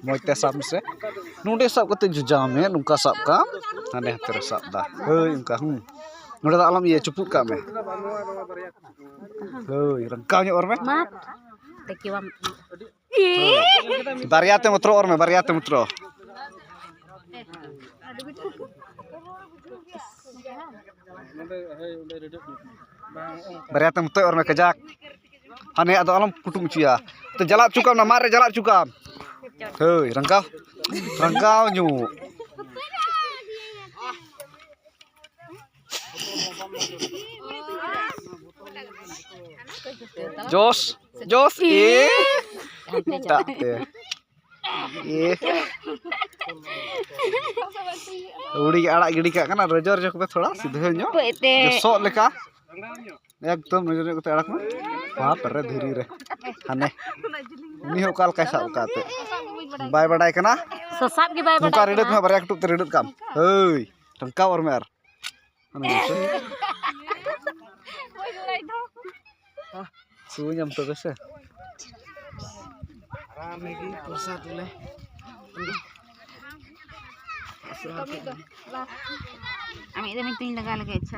Moite sab se nunde sab kate jujame nungka sab kam ane hatere sab da heuy ungka nunde da alam ye cupuk kam me heuy rengkau nyo orme mat tekiwam Bariate mutro orme bariate mutro Bariate mutro orme kajak ane ado alam kutung cia te jalak cukam na mare jalak cukam heuy rengkau nyu Jos tak teh उड़ी आड़ा गिड़ी का कना Roger जो पे थोड़ा सीधे न्यो जो लेका एकदम नजर को आड़ा में बाप रे धीरी रे हाने उनी हो काल कैसा उकाते बाय बडाय कना ससाब के बाय मुका रेडत में बरिया टुक रेडत काम हेय टंका और मेर सुnyam to kese rame gi persat le Ami ini penting lagi अच्छा